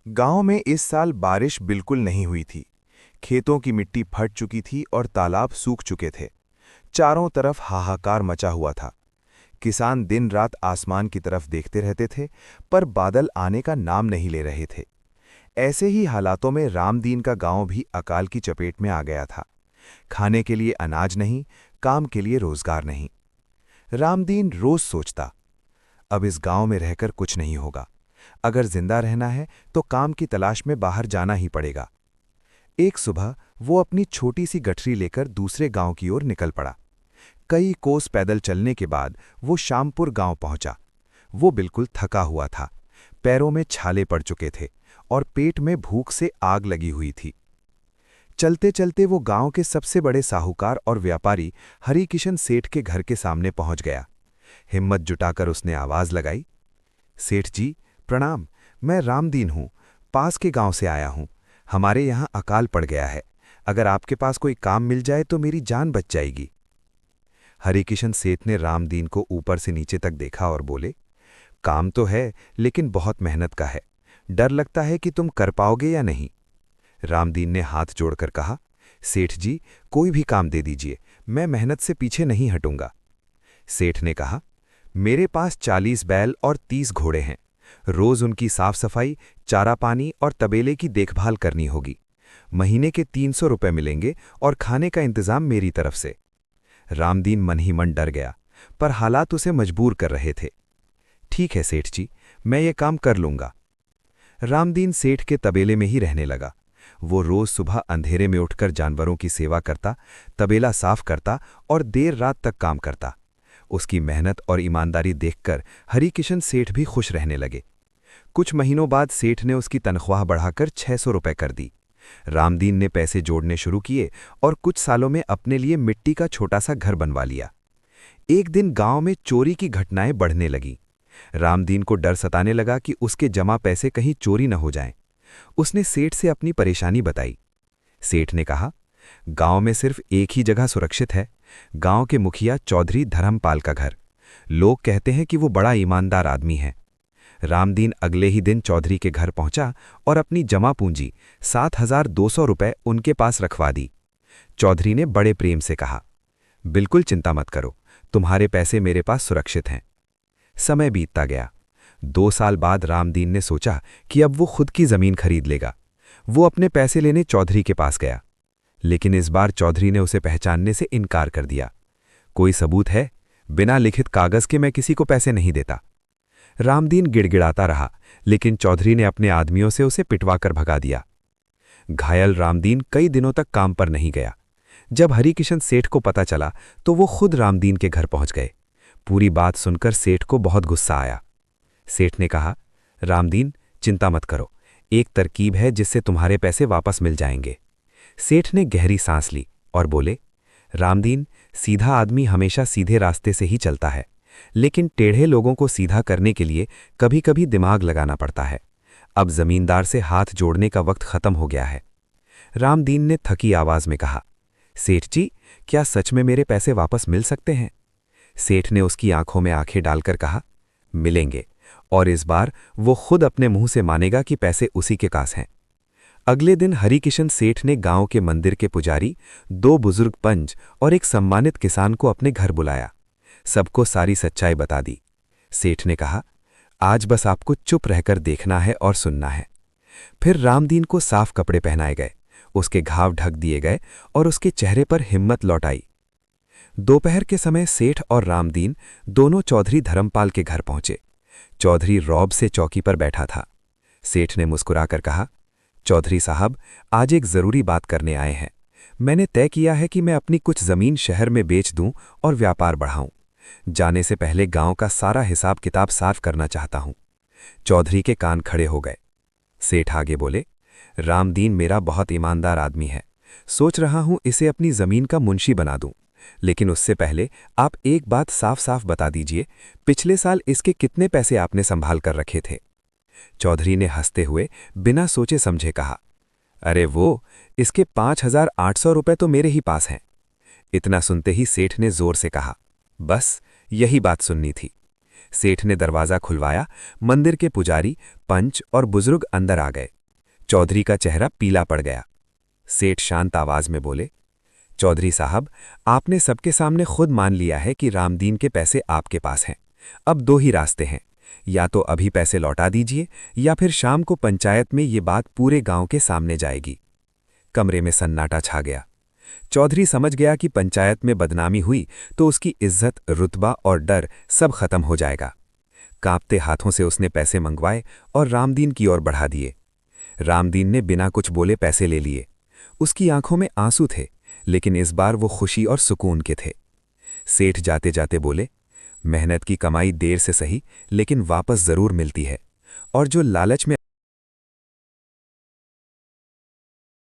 गांव में इस साल बारिश बिल्कुल नहीं हुई थी। खेतों की मिट्टी फट चुकी थी और तालाब सूख चुके थे। चारों तरफ हाहाकार मचा हुआ था। किसान दिन रात आसमान की तरफ देखते रहते थे, पर बादल आने का नाम नहीं ले रहे थे। ऐसे ही हालातों में रामदीन का गांव भी अकाल की चपेट में आ गया था। खाने के लिए अनाज नहीं, काम के लिए रोजगार नहीं। रामदीन रोज सोचता, अब इस गांव में रहकर कुछ नहीं होगा। अगर जिंदा रहना है तो काम की तलाश में बाहर जाना ही पड़ेगा। एक सुबह वो अपनी छोटी सी गठरी लेकर दूसरे गांव की ओर निकल पड़ा। कई कोस पैदल चलने के बाद वो शामपुर गांव पहुंचा। वो बिल्कुल थका हुआ था, पैरों में छाले पड़ चुके थे और पेट में भूख से आग लगी हुई थी। चलते चलते वो गांव के सबसे बड़े साहूकार और व्यापारी हरिकिशन सेठ के घर के सामने पहुंच गया। हिम्मत जुटाकर उसने आवाज लगाई, सेठ जी प्रणाम, मैं रामदीन हूं, पास के गांव से आया हूं। हमारे यहां अकाल पड़ गया है। अगर आपके पास कोई काम मिल जाए तो मेरी जान बच जाएगी। हरिकिशन सेठ ने रामदीन को ऊपर से नीचे तक देखा और बोले, काम तो है, लेकिन बहुत मेहनत का है। डर लगता है कि तुम कर पाओगे या नहीं। रामदीन ने हाथ जोड़कर कहा, सेठ जी कोई भी काम दे दीजिए, मैं मेहनत से पीछे नहीं हटूंगा। सेठ ने कहा, मेरे पास 40 बैल और 30 घोड़े हैं। रोज उनकी साफ सफाई, चारा पानी और तबेले की देखभाल करनी होगी। महीने के 300 रुपए मिलेंगे और खाने का इंतजाम मेरी तरफ से। रामदीन मन ही मन डर गया, पर हालात उसे मजबूर कर रहे थे। ठीक है सेठ जी, मैं ये काम कर लूंगा। रामदीन सेठ के तबेले में ही रहने लगा। वो रोज सुबह अंधेरे में उठकर जानवरों की सेवा करता, तबेला साफ करता और देर रात तक काम करता। उसकी मेहनत और ईमानदारी देखकर हरिकिशन सेठ भी खुश रहने लगे। कुछ महीनों बाद सेठ ने उसकी तनख्वाह बढ़ाकर 600 रुपए कर दी। रामदीन ने पैसे जोड़ने शुरू किए और कुछ सालों में अपने लिए मिट्टी का छोटा सा घर बनवा लिया। एक दिन गांव में चोरी की घटनाएं बढ़ने लगीं। रामदीन को डर सताने लगा कि उसके जमा पैसे कहीं चोरी न हो जाएं। उसने सेठ से अपनी परेशानी बताई। सेठ ने कहा, गांव में सिर्फ एक ही जगह सुरक्षित है, गांव के मुखिया चौधरी धर्मपाल का घर। लोग कहते हैं कि वो बड़ा ईमानदार आदमी है। रामदीन अगले ही दिन चौधरी के घर पहुंचा और अपनी जमा पूंजी 7,200 रुपए उनके पास रखवा दी। चौधरी ने बड़े प्रेम से कहा, बिल्कुल चिंता मत करो, तुम्हारे पैसे मेरे पास सुरक्षित हैं। समय बीतता गया। 2 साल बाद रामदीन ने सोचा कि अब वो खुद की जमीन खरीद लेगा। वो अपने पैसे लेने चौधरी के पास गया, लेकिन इस बार चौधरी ने उसे पहचानने से इनकार कर दिया। कोई सबूत है? बिना लिखित कागज के मैं किसी को पैसे नहीं देता। रामदीन गिड़गिड़ाता रहा, लेकिन चौधरी ने अपने आदमियों से उसे पिटवाकर भगा दिया। घायल रामदीन कई दिनों तक काम पर नहीं गया। जब हरिकिशन सेठ को पता चला तो वो खुद रामदीन के घर पहुंच गए। पूरी बात सुनकर सेठ को बहुत गुस्सा आया। सेठ ने कहा, रामदीन चिंता मत करो, एक तरकीब है जिससे तुम्हारे पैसे वापस मिल जाएंगे। सेठ ने गहरी सांस ली और बोले, रामदीन, सीधा आदमी हमेशा सीधे रास्ते से ही चलता है, लेकिन टेढ़े लोगों को सीधा करने के लिए कभी कभी दिमाग लगाना पड़ता है। अब जमींदार से हाथ जोड़ने का वक्त खत्म हो गया है। रामदीन ने थकी आवाज में कहा, सेठ जी, क्या सच में मेरे पैसे वापस मिल सकते हैं? सेठ ने उसकी आंखों में आंखें डालकर कहा, मिलेंगे, और इस बार वो खुद अपने मुंह से मानेगा कि पैसे उसी के पास हैं। अगले दिन हरिकिशन सेठ ने गांव के मंदिर के पुजारी, 2 बुजुर्ग पंच और एक सम्मानित किसान को अपने घर बुलाया। सबको सारी सच्चाई बता दी। सेठ ने कहा, आज बस आपको चुप रहकर देखना है और सुनना है। फिर रामदीन को साफ कपड़े पहनाए गए, उसके घाव ढक दिए गए और उसके चेहरे पर हिम्मत लौट आई। दोपहर के समय सेठ और रामदीन दोनों चौधरी धर्मपाल के घर पहुंचे। चौधरी रौब से चौकी पर बैठा था। सेठ ने मुस्कुराकर कहा, चौधरी साहब, आज एक जरूरी बात करने आए हैं। मैंने तय किया है कि मैं अपनी कुछ जमीन शहर में बेच दूं और व्यापार बढ़ाऊं। जाने से पहले गांव का सारा हिसाब किताब साफ करना चाहता हूं। चौधरी के कान खड़े हो गए। सेठ आगे बोले, रामदीन मेरा बहुत ईमानदार आदमी है। सोच रहा हूं इसे अपनी जमीन का मुंशी बना दूं, लेकिन उससे पहले आप एक बात साफ साफ बता दीजिए, पिछले साल इसके कितने पैसे आपने संभाल कर रखे थे? चौधरी ने हंसते हुए बिना सोचे समझे कहा, अरे वो, इसके 5,800 रुपए तो मेरे ही पास हैं। इतना सुनते ही सेठ ने जोर से कहा, बस यही बात सुननी थी। सेठ ने दरवाज़ा खुलवाया। मंदिर के पुजारी, पंच और बुजुर्ग अंदर आ गए। चौधरी का चेहरा पीला पड़ गया। सेठ शांत आवाज में बोले, चौधरी साहब, आपने सबके सामने खुद मान लिया है कि रामदीन के पैसे आपके पास हैं। अब दो ही रास्ते हैं, या तो अभी पैसे लौटा दीजिए या फिर शाम को पंचायत में ये बात पूरे गांव के सामने जाएगी। कमरे में सन्नाटा छा गया। चौधरी समझ गया कि पंचायत में बदनामी हुई तो उसकी इज्जत, रुतबा और डर सब खत्म हो जाएगा। कांपते हाथों से उसने पैसे मंगवाए और रामदीन की ओर बढ़ा दिए। रामदीन ने बिना कुछ बोले पैसे ले लिए। उसकी आंखों में आंसू थे, लेकिन इस बार वो खुशी और सुकून के थे। सेठ जाते जाते बोले, मेहनत की कमाई देर से सही, लेकिन वापस जरूर मिलती है, और जो लालच में